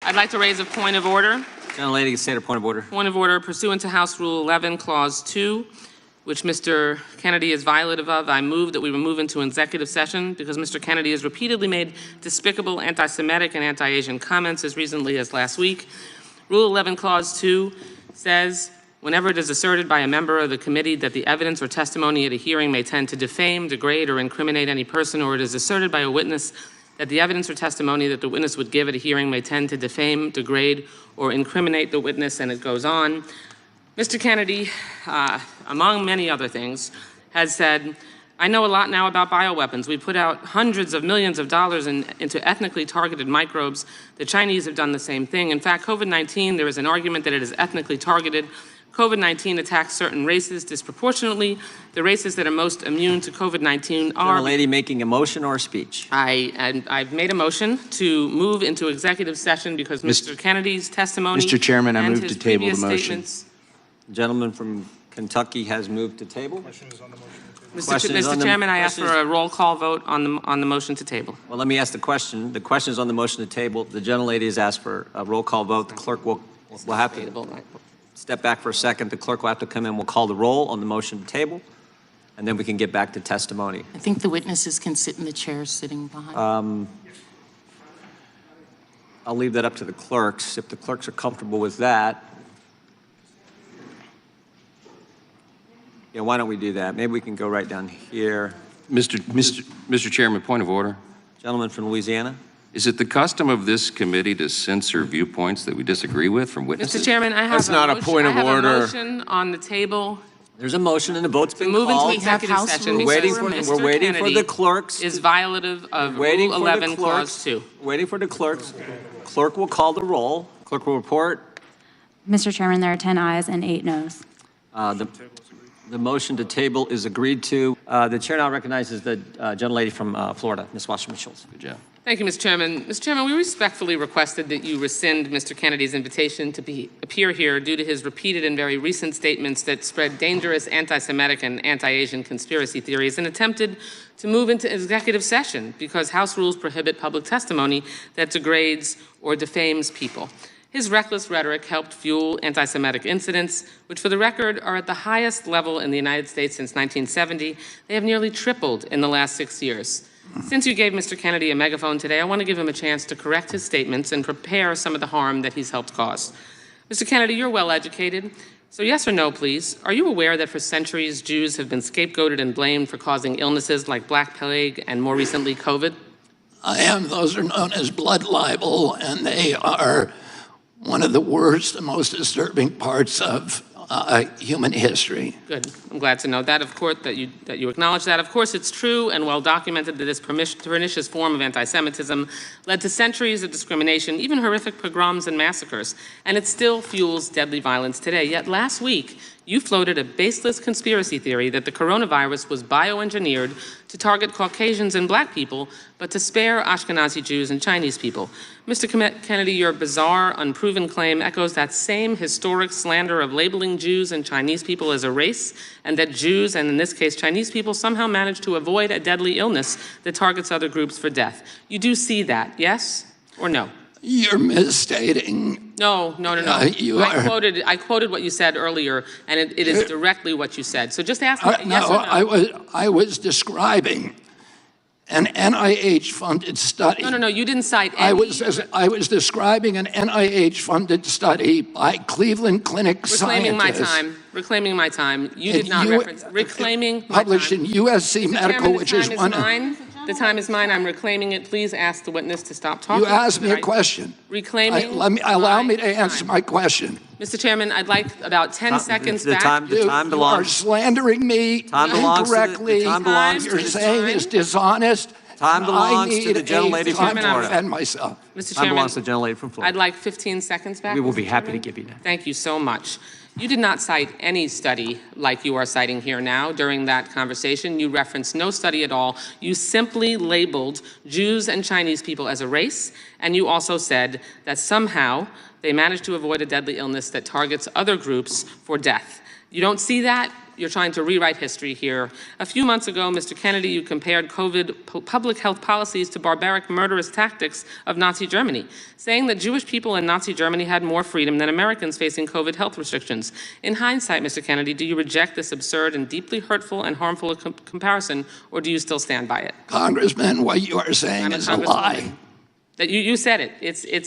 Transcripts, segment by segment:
I'd like to raise a point of order. Gentlelady can state a point of order. Point of order pursuant to House Rule 11, Clause 2, which Mr. Kennedy is violative of. I move that we move into executive session because Mr. Kennedy has repeatedly made despicable anti-Semitic and anti-Asian comments as recently as last week. Rule 11, Clause 2 says, whenever it is asserted by a member of the committee that the evidence or testimony at a hearing may tend to defame, degrade, or incriminate any person, or it is asserted by a witness that the evidence or testimony that the witness would give at a hearing may tend to defame, degrade, or incriminate the witness, and it goes on. Mr. Kennedy, among many other things, has said, I know a lot now about bioweapons. We put out hundreds of millions of dollars into ethnically targeted microbes. The Chinese have done the same thing. In fact, COVID-19, there is an argument that it is ethnically targeted. COVID-19 attacks certain races disproportionately. The races that are most immune to COVID-19 are... Lady making a motion or a speech? I've made a motion to move into executive session because Mr. Kennedy's testimony... Mr. Chairman, I move to table the motion. The gentleman from Kentucky has moved to table. Mr. Chairman, I ask for a roll call vote on the motion to table. Well, let me ask the question. The question is on the motion to table. The gentlelady has asked for a roll call vote. The clerk will have to step back for a second. The clerk will have to come in. We'll call the roll on the motion to table, and then we can get back to testimony. I think the witnesses can sit in the chairs sitting behind. I'll leave that up to the clerks. If the clerks are comfortable with that, yeah, why don't we do that? Maybe we can go right down here. Mr. Chairman, point of order. Gentleman from Louisiana. Is it the custom of this committee to censor viewpoints that we disagree with from witnesses? Mr. Chairman, I have a motion on the table. There's a motion and the vote's been move called. into executive session. We're waiting for the clerks. Is violative of Rule 11, Clause 2. Waiting for the clerks. Clerk will call the roll. Clerk will report. Mr. Chairman, there are 10 ayes and 8 noes. The motion to table is agreed to. The chair now recognizes the gentlelady from Florida, Ms. Wasserman-Schultz. Good job. Thank you, Mr. Chairman. Mr. Chairman, we respectfully requested that you rescind Mr. Kennedy's invitation to appear here due to his repeated and very recent statements that spread dangerous anti-Semitic and anti-Asian conspiracy theories and attempted to move into executive session because House rules prohibit public testimony that degrades or defames people. His reckless rhetoric helped fuel anti-Semitic incidents, which for the record are at the highest level in the United States since 1970. They have nearly tripled in the last 6 years. Since you gave Mr. Kennedy a megaphone today, I want to give him a chance to correct his statements and prepare some of the harm that he's helped cause. Mr. Kennedy, you're well educated. So yes or no, please, are you aware that for centuries Jews have been scapegoated and blamed for causing illnesses like Black Plague and more recently COVID? I am. Those are known as blood libel, and they are one of the worst and most disturbing parts of human history. Good. I'm glad to know that, of course, that you acknowledge that. Of course, it's true and well documented that this pernicious form of anti-Semitism led to centuries of discrimination, even horrific pogroms and massacres, and it still fuels deadly violence today. Yet last week, you floated a baseless conspiracy theory that the coronavirus was bioengineered to target Caucasians and Black people, but to spare Ashkenazi Jews and Chinese people. Mr. Kennedy, your bizarre, unproven claim echoes that same historic slander of labeling Jews and Chinese people as a race, and that Jews, and in this case Chinese people, somehow managed to avoid a deadly illness that targets other groups for death. You do see that, yes or no? You're misstating. No. I quoted what you said earlier, and it is directly what you said. So just ask me yes or no. I was describing an NIH-funded study. No, you didn't cite any. I was describing an NIH-funded study by Cleveland Clinic scientists. Reclaiming my time. You did not reference. Reclaiming published my time. in USC Medical, which is one of... The time is mine. I'm reclaiming it. Please ask the witness to stop talking. You asked me a question. Reclaiming. Allow me to answer my question. Mr. Chairman, I'd like about 10 seconds back. The time belongs. You are slandering me incorrectly. You're saying is dishonest. Time belongs to the gentlelady from Florida. Defend myself. Mr. Chairman, time belongs to the gentlelady from Florida. I'd like 15 seconds back. We will be happy to give you that. Thank you so much. You did not cite any study like you are citing here now during that conversation. You referenced no study at all. You simply labeled Jews and Chinese people as a race, and you also said that somehow they managed to avoid a deadly illness that targets other groups for death. You don't see that you're trying to rewrite history here. A few months ago, Mr. Kennedy, you compared COVID public health policies to barbaric, murderous tactics of Nazi Germany, saying that Jewish people in Nazi Germany had more freedom than Americans facing COVID health restrictions. In hindsight, Mr. Kennedy, do you reject this absurd and deeply hurtful and harmful comparison, or do you still stand by it? Congressman, what you are saying is a lie. That you said it.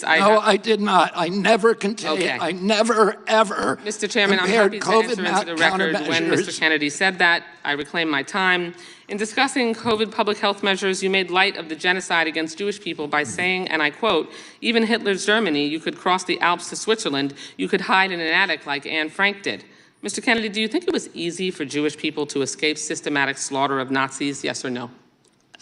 No, I did not. I never contained. Okay. I never, ever Mr. Chairman, I'm compared happy to COVID enter into the record when Mr. countermeasures. Kennedy said that. I reclaim my time. In discussing COVID public health measures, you made light of the genocide against Jewish people by saying, and I quote, "Even Hitler's Germany, you could cross the Alps to Switzerland, you could hide in an attic like Anne Frank did." Mr. Kennedy, do you think it was easy for Jewish people to escape systematic slaughter of Nazis, yes or no?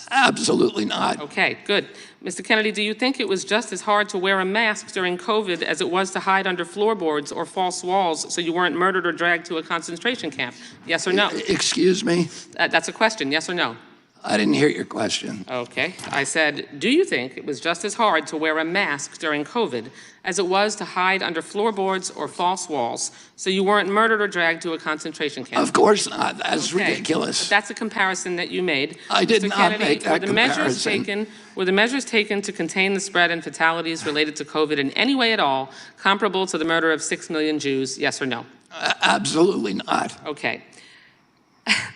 Absolutely not. Okay, good. Mr. Kennedy, do you think it was just as hard to wear a mask during COVID as it was to hide under floorboards or false walls so you weren't murdered or dragged to a concentration camp? Yes or no? Excuse me? That's a question, yes or no? I didn't hear your question. Okay. I said, do you think it was just as hard to wear a mask during COVID as it was to hide under floorboards or false walls so you weren't murdered or dragged to a concentration camp? Of course not. That's Okay. ridiculous. But that's a comparison that you made. I did Mr. not Kennedy, make that comparison. Were the measures taken to contain the spread and fatalities related to COVID in any way at all comparable to the murder of 6 million Jews, yes or no? Absolutely not. Okay.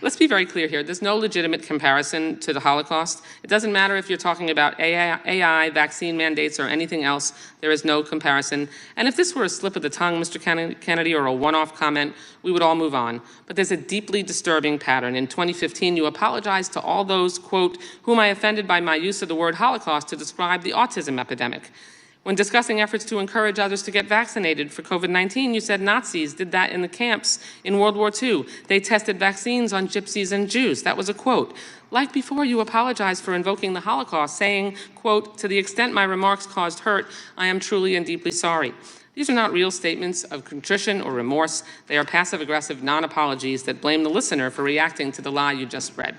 Let's be very clear here. There's no legitimate comparison to the Holocaust. It doesn't matter if you're talking about AI, vaccine mandates, or anything else. There is no comparison. And if this were a slip of the tongue, Mr. Kennedy, or a one-off comment, we would all move on. But there's a deeply disturbing pattern. In 2015, you apologized to all those, quote, whom I offended by my use of the word Holocaust to describe the autism epidemic. When discussing efforts to encourage others to get vaccinated for COVID-19, you said Nazis did that in the camps in World War II. They tested vaccines on gypsies and Jews. That was a quote. Like before, you apologized for invoking the Holocaust, saying, quote, to the extent my remarks caused hurt, I am truly and deeply sorry. These are not real statements of contrition or remorse. They are passive-aggressive non-apologies that blame the listener for reacting to the lie you just spread.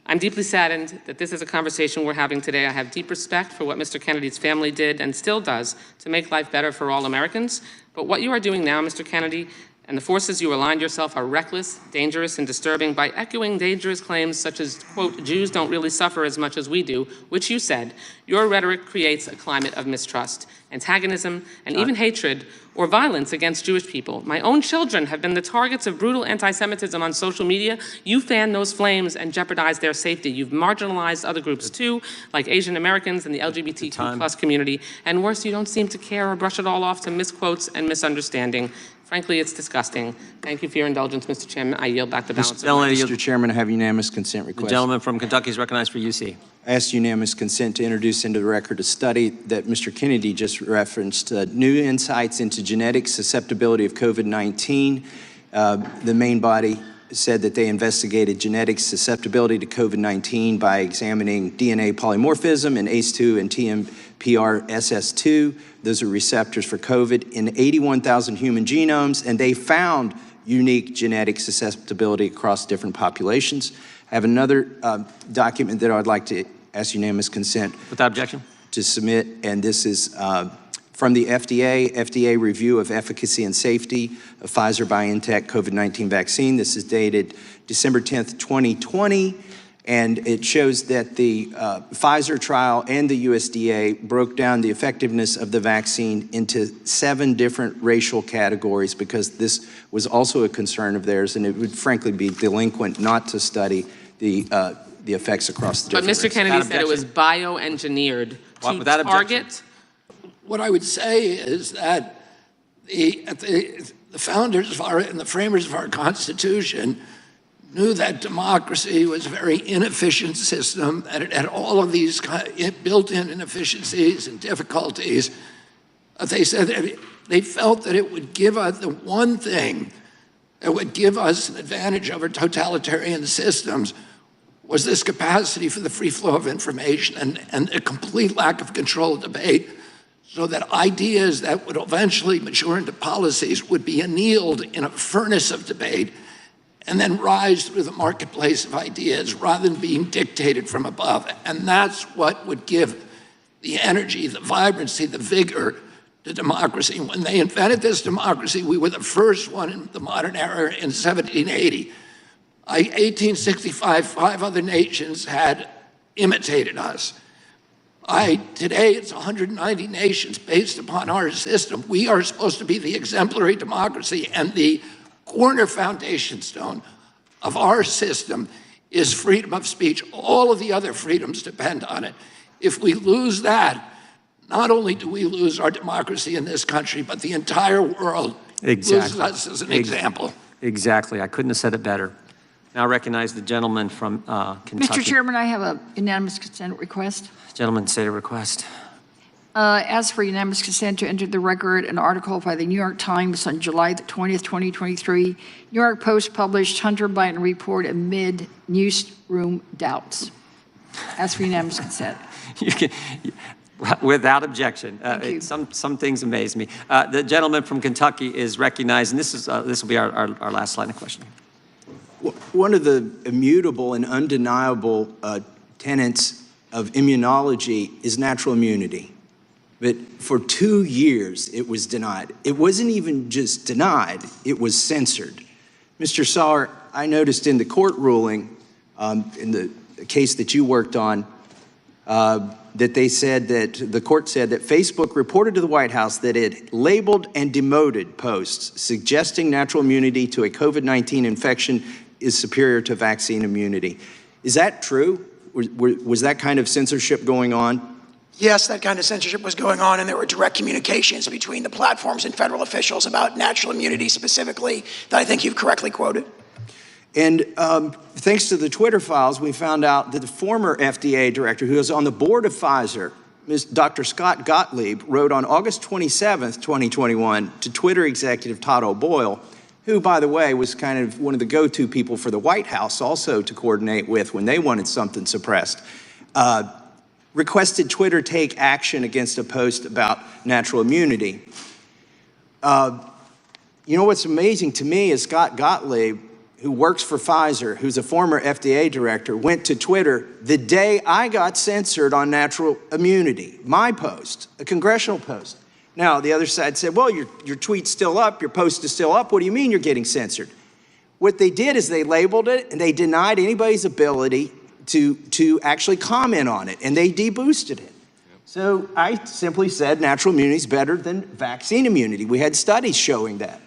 I'm deeply saddened that this is a conversation we're having today. I have deep respect for what Mr. Kennedy's family did and still does to make life better for all Americans. But what you are doing now, Mr. Kennedy, and the forces you aligned yourself are reckless, dangerous, and disturbing by echoing dangerous claims such as, quote, Jews don't really suffer as much as we do, which you said. Your rhetoric creates a climate of mistrust, antagonism, and even hatred or violence against Jewish people. My own children have been the targets of brutal anti-Semitism on social media. You fan those flames and jeopardize their safety. You've marginalized other groups too, like Asian Americans and the LGBTQ plus community. And worse, you don't seem to care or brush it all off to misquotes and misunderstanding. Frankly, it's disgusting. Thank you for your indulgence, Mr. Chairman. I yield back the balance of my time. Mr. Chairman, I have unanimous consent The request. gentleman from Kentucky is recognized for UC. I ask unanimous consent to introduce into the record a study that Mr. Kennedy just referenced, new insights into genetic susceptibility of COVID-19. The main body said that they investigated genetic susceptibility to COVID-19 by examining DNA polymorphism in ACE2 and TMPRSS2. Those are receptors for COVID in 81,000 human genomes, and they found unique genetic susceptibility across different populations. I have another document that I'd like to ask unanimous consent. Without objection. To submit, and this is from the FDA review of efficacy and safety of Pfizer-BioNTech COVID-19 vaccine. This is dated December 10th, 2020, and it shows that the Pfizer trial and the USDA broke down the effectiveness of the vaccine into 7 different racial categories because this was also a concern of theirs, and it would frankly be delinquent not to study the effects across the different But Mr. races. Kennedy said it was bioengineered to target. What I would say is that the founders of and the framers of our Constitution knew that democracy was a very inefficient system, that it had all of these built-in inefficiencies and difficulties. They said that they felt that it would give us the one thing that would give us an advantage over totalitarian systems was this capacity for the free flow of information and a complete lack of control of debate, so that ideas that would eventually mature into policies would be annealed in a furnace of debate and then rise through the marketplace of ideas rather than being dictated from above. And that's what would give the energy, the vibrancy, the vigor to democracy. When they invented this democracy, we were the first one in the modern era in 1780. 1865, 5 other nations had imitated us. Today, it's 190 nations based upon our system. We are supposed to be the exemplary democracy, and the corner foundation stone of our system is freedom of speech. All of the other freedoms depend on it. If we lose that, not only do we lose our democracy in this country, but the entire world loses us as an example. Exactly. I couldn't have said it better. Now I recognize the gentleman from Kentucky. Mr. Chairman, I have a unanimous consent request. Gentleman, state a request. Ask for unanimous consent to enter the record an article by the New York Times on July the 20th, 2023. New York Post published Hunter Biden report amid newsroom doubts. Ask for unanimous consent. You can, without objection. Thank you. Some things amaze me. The gentleman from Kentucky is recognized, and this will be our last line of questioning. One of the immutable and undeniable tenets of immunology is natural immunity. But for 2 years, it was denied. It wasn't even just denied, it was censored. Mr. Saar, I noticed in the court ruling, in the case that you worked on, that they said that, the court said that Facebook reported to the White House that it labeled and demoted posts suggesting natural immunity to a COVID-19 infection is superior to vaccine immunity. Is that true? Was that kind of censorship going on? Yes, that kind of censorship was going on, and there were direct communications between the platforms and federal officials about natural immunity specifically that I think you've correctly quoted. And thanks to the Twitter files, we found out that the former FDA director who was on the board of Pfizer, Dr. Scott Gottlieb, wrote on August 27th, 2021 to Twitter executive Todd O'Boyle, who, by the way, was kind of one of the go-to people for the White House also to coordinate with when they wanted something suppressed, requested Twitter take action against a post about natural immunity. You know what's amazing to me is Scott Gottlieb, who works for Pfizer, who's a former FDA director, went to Twitter the day I got censored on natural immunity, my post, a congressional post. Now, the other side said, well, your tweet's still up, your post is still up. What do you mean you're getting censored? What they did is they labeled it and they denied anybody's ability to actually comment on it, and they deboosted it. So I simply said natural immunity is better than vaccine immunity. We had studies showing that.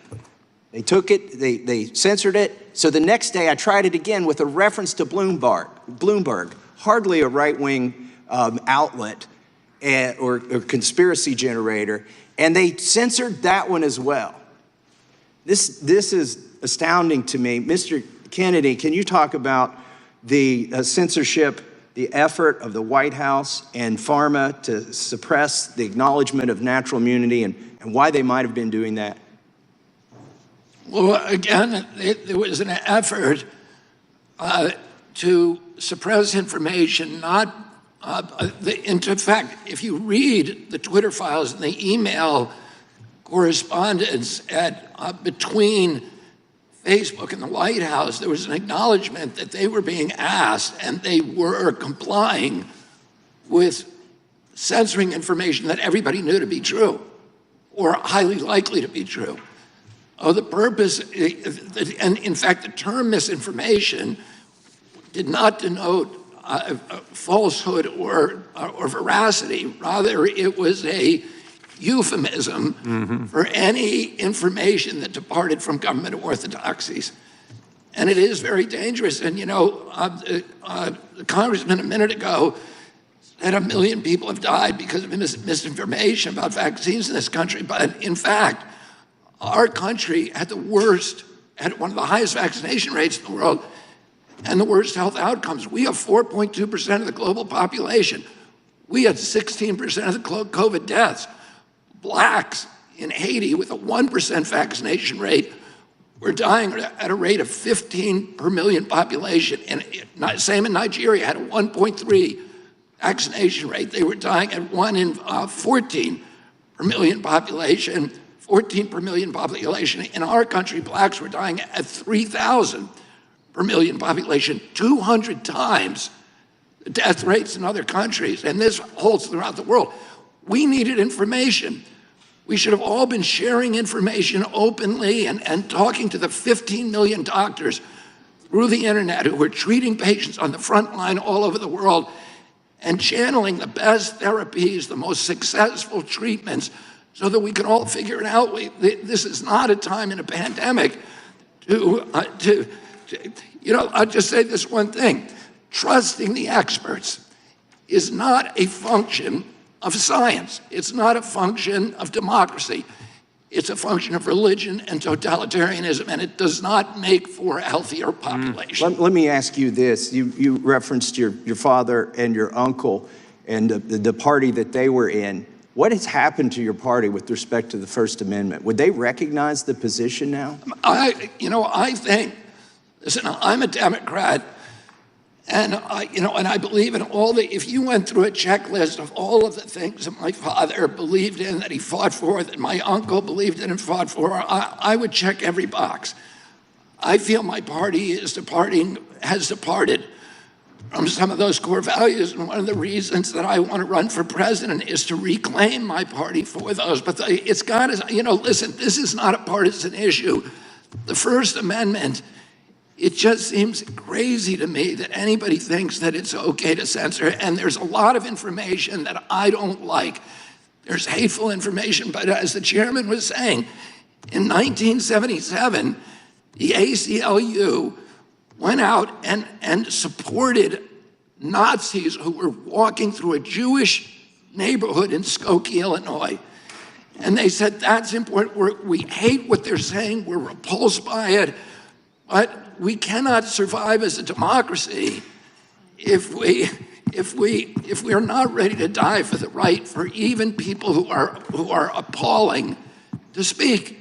They took it, they censored it. So the next day I tried it again with a reference to Bloomberg, hardly a right-wing outlet or conspiracy generator, and they censored that one as well. This is astounding to me. Mr. Kennedy, can you talk about the censorship, the effort of the White House and pharma to suppress the acknowledgement of natural immunity and why they might have been doing that? Well, again, there was an effort to suppress information, not in fact, if you read the Twitter files and the email correspondence between Facebook and the White House, there was an acknowledgement that they were being asked and they were complying with censoring information that everybody knew to be true or highly likely to be true. The purpose, and in fact, the term misinformation did not denote falsehood or veracity. Rather, it was a euphemism for any information that departed from government orthodoxies. And it is very dangerous. And you know, the congressman a minute ago said 1 million people have died because of misinformation about vaccines in this country. But in fact, our country had had one of the highest vaccination rates in the world and the worst health outcomes. We have 4.2% of the global population. We had 16% of the COVID deaths. Blacks in Haiti with a 1% vaccination rate were dying at a rate of 15 per million population. And same in Nigeria, had a 1.3 vaccination rate. They were dying at 1 in 14 per million population, 14 per million population. In our country, blacks were dying at 3,000 per million population, 200 times the death rates in other countries. And this holds throughout the world. We needed information. We should have all been sharing information openly and talking to the 15 million doctors through the internet who are treating patients on the front line all over the world and channeling the best therapies, the most successful treatments, so that we can all figure it out. This is not a time in a pandemic I'll just say this one thing. Trusting the experts is not a function of science. It's not a function of democracy. It's a function of religion and totalitarianism, and it does not make for a healthier population. Let me ask you this. You referenced your father and your uncle and the party that they were in. What has happened to your party with respect to the First Amendment? Would they recognize the position now? I think, listen, I'm a Democrat, and I believe in if you went through a checklist of all of the things that my father believed in, that he fought for, that my uncle believed in and fought for, I would check every box. I feel my party has departed from some of those core values, and one of the reasons that I want to run for president is to reclaim my party for those. But it's got to, listen, this is not a partisan issue. The First Amendment, it just seems crazy to me that anybody thinks that it's okay to censor, and there's a lot of information that I don't like. There's hateful information, but as the chairman was saying, in 1977, the ACLU went out and supported Nazis who were walking through a Jewish neighborhood in Skokie, Illinois. And they said, that's important. We hate what they're saying. We're repulsed by it. But we cannot survive as a democracy if we are not ready to die for the right for even people who are appalling to speak.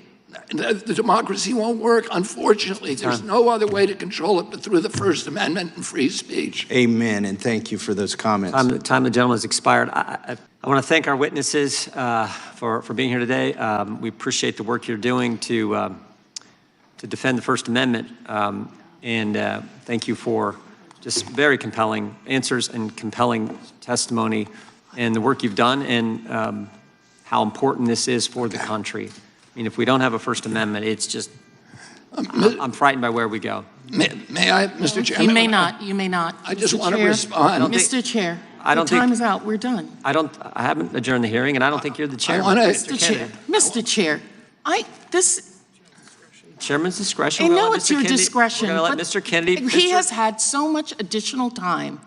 The democracy won't work. Unfortunately, there's no other way to control it but through the First Amendment and free speech. Amen, and thank you for those comments. Time the gentleman has expired. I want to thank our witnesses for being here today. We appreciate the work you're doing to defend the First Amendment, and thank you for just very compelling answers and compelling testimony and the work you've done and how important this is for the country. I mean, if we don't have a First Amendment, it's just, I'm frightened by where we go. May I, Mr. Chairman? You may not, you may not. I just Mr. want to Chair, respond. Mr. Chair, I don't your time think- is out, we're done. I haven't adjourned the hearing, and I don't think you're the chairman. Mr. Chair, Mr. Chair, Chairman's discretion. I We're gonna know let it's Mr. your Kennedy- discretion, We're going but to let Mr. Kennedy. he has had so much additional time.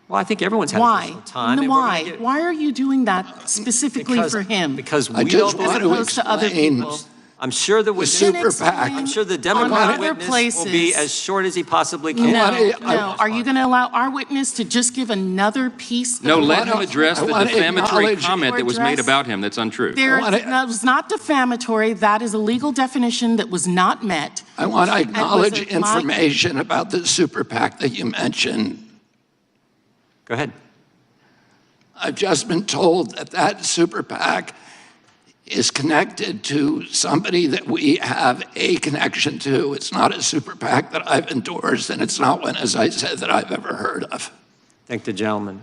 Well, I think everyone's had Why? additional time. and we're Why? gonna get- Why are you doing that specifically for him? Because I we just don't want believe. to opposed to other explain people. I'm sure the witness, super PAC. I'm sure the On Democratic other witness will be places. as short as he possibly can. No. Are you going to allow our witness to just give another piece? No, let wanna- him address I the wanna defamatory acknowledge- comment that was made Address- about him that's untrue. That was not defamatory. That is a legal definition that was not met. I want to acknowledge it my- information about the super PAC that you mentioned. Go ahead. I've just been told that super PAC is connected to somebody that we have a connection to. It's not a super PAC that I've endorsed, and it's not one, as I said, that I've ever heard of. Thank the gentleman.